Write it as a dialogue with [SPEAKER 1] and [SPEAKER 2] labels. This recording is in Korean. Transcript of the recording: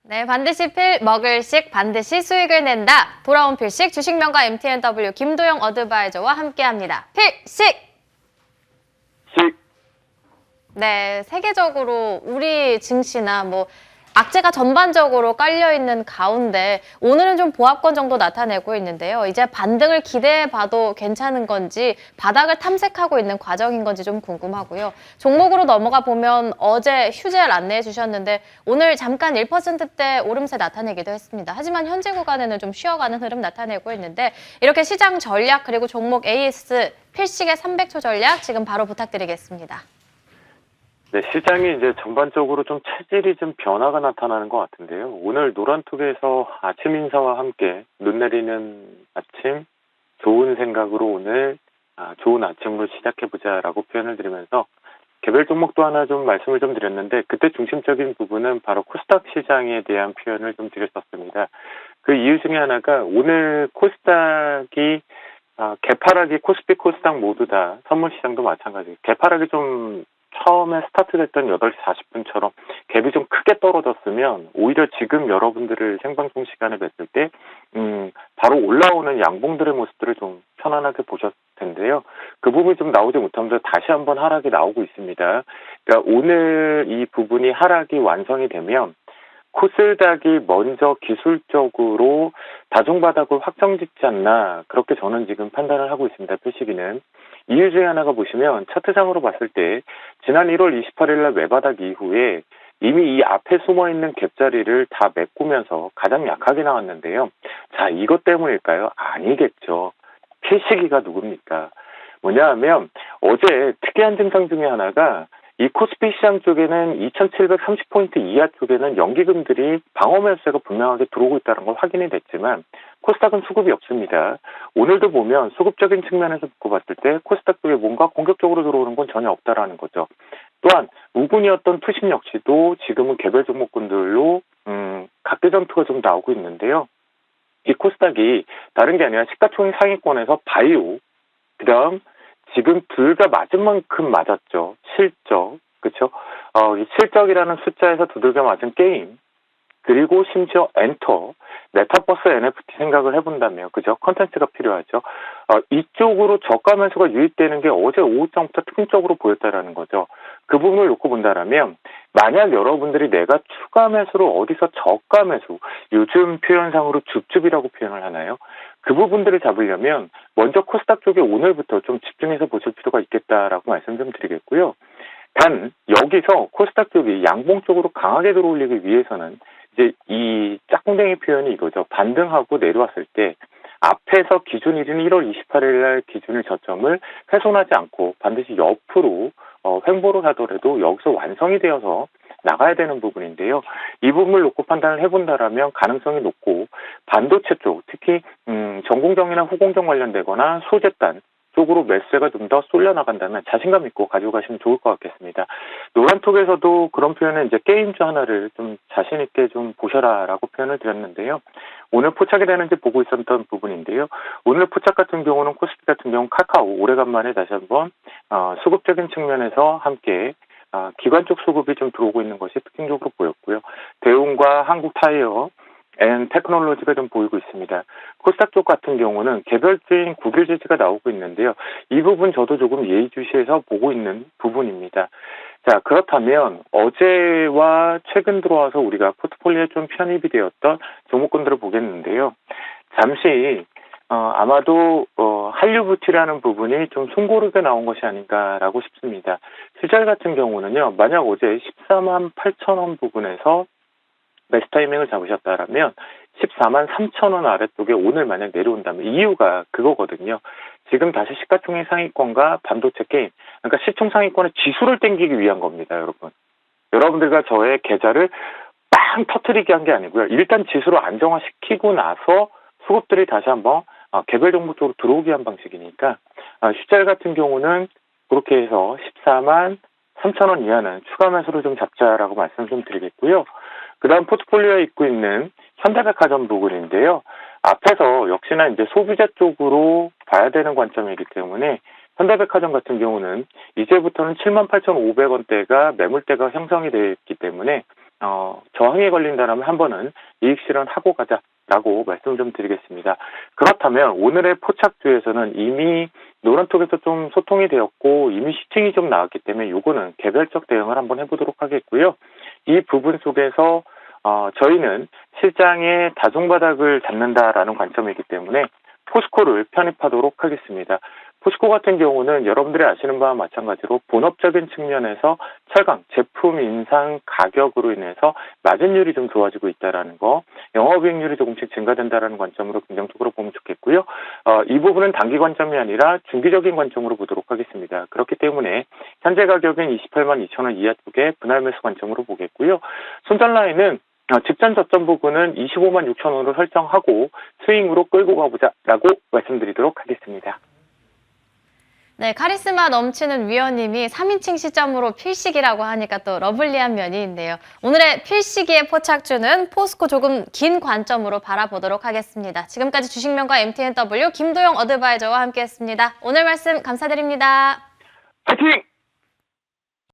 [SPEAKER 1] 네, 반드시 먹을식, 반드시 수익을 낸다. 돌아온 필식, 주식명가 MTNW 김도영 어드바이저와 함께합니다. 필식!
[SPEAKER 2] 식.
[SPEAKER 1] 네, 세계적으로 우리 증시나 악재가 전반적으로 깔려있는 가운데 오늘은 좀 보합권 정도 나타내고 있는데요. 이제 반등을 기대해봐도 괜찮은 건지 바닥을 탐색하고 있는 과정인 건지 좀 궁금하고요. 종목으로 넘어가 보면 어제 휴재를 안내해 주셨는데 오늘 잠깐 1%대 오름세 나타내기도 했습니다. 하지만 현재 구간에는 좀 쉬어가는 흐름 나타내고 있는데 이렇게 시장 전략 그리고 종목 AS 필식의 300초 전략 지금 바로 부탁드리겠습니다.
[SPEAKER 2] 네, 시장이 이제 전반적으로 좀 체질이 좀 변화가 나타나는 것 같은데요. 오늘 노란톡에서 아침 인사와 함께 눈 내리는 아침, 좋은 생각으로 오늘 좋은 아침으로 시작해보자라고 표현을 드리면서 개별 종목도 하나 좀 말씀을 좀 드렸는데 그때 중심적인 부분은 바로 코스닥 시장에 대한 표현을 좀 드렸었습니다. 그 이유 중에 하나가 오늘 코스닥이 개파락이 코스피 코스닥 모두 다 선물 시장도 마찬가지. 개파락이 좀 처음에 스타트됐던 8시 40분처럼 갭이 좀 크게 떨어졌으면 오히려 지금 여러분들을 생방송 시간에 뵀을 때 바로 올라오는 양봉들의 모습들을 좀 편안하게 보셨을 텐데요. 그 부분이 좀 나오지 못하면서 다시 한번 하락이 나오고 있습니다. 그러니까 오늘 이 부분이 하락이 완성이 되면 코스닥이 먼저 기술적으로 다중바닥을 확정짓지 않나 그렇게 저는 지금 판단을 하고 있습니다. 표시기는. 이유 중에 하나가 보시면 차트상으로 봤을 때 지난 1월 28일 날 외바닥 이후에 이미 이 앞에 숨어있는 갭자리를 다 메꾸면서 가장 약하게 나왔는데요. 자, 이것 때문일까요? 아니겠죠. 필시기가 누굽니까? 뭐냐 하면 어제 특이한 증상 중에 하나가 이 코스피 시장 쪽에는 2730포인트 이하 쪽에는 연기금들이 방어 매수세가 분명하게 들어오고 있다는 걸 확인이 됐지만 코스닥은 수급이 없습니다. 오늘도 보면 수급적인 측면에서 놓고 봤을 때 코스닥 쪽에 뭔가 공격적으로 들어오는 건 전혀 없다라는 거죠. 또한 우군이었던 투심 역시도 지금은 개별 종목군들로 각계 전투가 좀 나오고 있는데요. 이 코스닥이 다른 게 아니라 시가총액 상위권에서 바이오, 그다음 지금 둘 다 맞은 만큼 맞았죠. 실적, 그렇죠? 이 실적이라는 숫자에서 두들겨 맞은 게임, 그리고 심지어 엔터, 메타버스 NFT 생각을 해본다면, 그죠? 컨텐츠가 필요하죠. 이쪽으로 저가 매수가 유입되는 게 어제 오후장부터 특징적으로 보였다라는 거죠. 그 부분을 놓고 본다라면, 만약 여러분들이 내가 추가 매수를 어디서 저가 매수, 요즘 표현상으로 줍줍이라고 표현을 하나요? 그 부분들을 잡으려면 먼저 코스닥 쪽에 오늘부터 좀 집중해서 보실 필요가 있겠다라고 말씀 좀 드리겠고요. 단 여기서 코스닥 쪽이 양봉 쪽으로 강하게 들어올리기 위해서는 이제 이 짝꿍댕이 표현이 이거죠. 반등하고 내려왔을 때 앞에서 기준일인 1월 28일 날 기준일 저점을 훼손하지 않고 반드시 옆으로 횡보를 하더라도 여기서 완성이 되어서 나가야 되는 부분인데요. 이 부분을 놓고 판단을 해본다라면 가능성이 높고 반도체 쪽, 특히 전공정이나 후공정 관련되거나 소재단 쪽으로 매수세가 좀 더 쏠려 나간다면 자신감 있고 가지고 가시면 좋을 것 같겠습니다. 노란톡에서도 그런 표현은 이제 게임주 하나를 좀 자신 있게 좀 보셔라라고 표현을 드렸는데요. 오늘 포착이 되는지 보고 있었던 부분인데요. 오늘 포착 같은 경우는 코스피 같은 경우 카카오 오래간만에 다시 한번 수급적인 측면에서 함께 기관 쪽 수급이 좀 들어오고 있는 것이 특징적으로 보였고요. 대웅과 한국타이어 테크놀로지가 좀 보이고 있습니다. 코스닥 쪽 같은 경우는 개별주인 국일 지지가 나오고 있는데요. 이 부분 저도 조금 예의주시해서 보고 있는 부분입니다. 자, 그렇다면 어제와 최근 들어와서 우리가 포트폴리오에 좀 편입이 되었던 종목군들을 보겠는데요. 잠시 아마도 한류부티라는 부분이 좀 숨고르게 나온 것이 아닌가라고 싶습니다. 시절 같은 경우는요. 만약 어제 14만 8천 원 부분에서 매수 타이밍을 잡으셨다면 14만 3천 원 아래쪽에 오늘 만약 내려온다면 이유가 그거거든요. 지금 다시 시가총액 상위권과 반도체 게임, 그러니까 시총 상위권의 지수를 땡기기 위한 겁니다, 여러분. 여러분들과 저의 계좌를 빵 터트리게 한 게 아니고요. 일단 지수를 안정화시키고 나서 수급들이 다시 한번 개별 종목 쪽으로 들어오게 한 방식이니까 슈젤 같은 경우는 그렇게 해서 14만 3천 원 이하는 추가 매수를 좀 잡자라고 말씀 좀 드리겠고요. 그 다음 포트폴리오에 있고 있는 현대백화점 부분인데요. 앞에서 역시나 이제 소비자 쪽으로 봐야 되는 관점이기 때문에 현대백화점 같은 경우는 이제부터는 78,500원대가 매물대가 형성이 되어 있기 때문에 저항이 걸린다면 한 번은 이익 실현하고 가자라고 말씀 좀 드리겠습니다. 그렇다면 오늘의 포착주에서는 이미 노란톡에서 좀 소통이 되었고 이미 시팅이 좀 나왔기 때문에 요거는 개별적 대응을 한번 해보도록 하겠고요. 이 부분 속에서 저희는 시장의 다중바닥을 잡는다라는 관점이기 때문에 포스코를 편입하도록 하겠습니다. 포스코 같은 경우는 여러분들이 아시는 바와 마찬가지로 본업적인 측면에서 철강 제품 인상 가격으로 인해서 마진율이 좀 좋아지고 있다라는 거, 영업이익률이 조금씩 증가된다라는 관점으로 긍정적으로 보면 좋겠고요. 이 부분은 단기 관점이 아니라 중기적인 관점으로 보도록 하겠습니다. 그렇기 때문에 현재 가격은 28만 2천 원 이하 쪽에 분할 매수 관점으로 보겠고요. 손절 라인은 직전 저점 부근은 25만 6천 원으로 설정하고 스윙으로 끌고 가보자라고 말씀드리도록 하겠습니다.
[SPEAKER 1] 네, 카리스마 넘치는 위원님이 3인칭 시점으로 필식이라고 하니까 또 러블리한 면이 있네요. 오늘의 필식이의 포착주는 포스코 조금 긴 관점으로 바라보도록 하겠습니다. 지금까지 주식명가 MTNW 김도영 어드바이저와 함께했습니다. 오늘 말씀 감사드립니다.
[SPEAKER 2] 파이팅!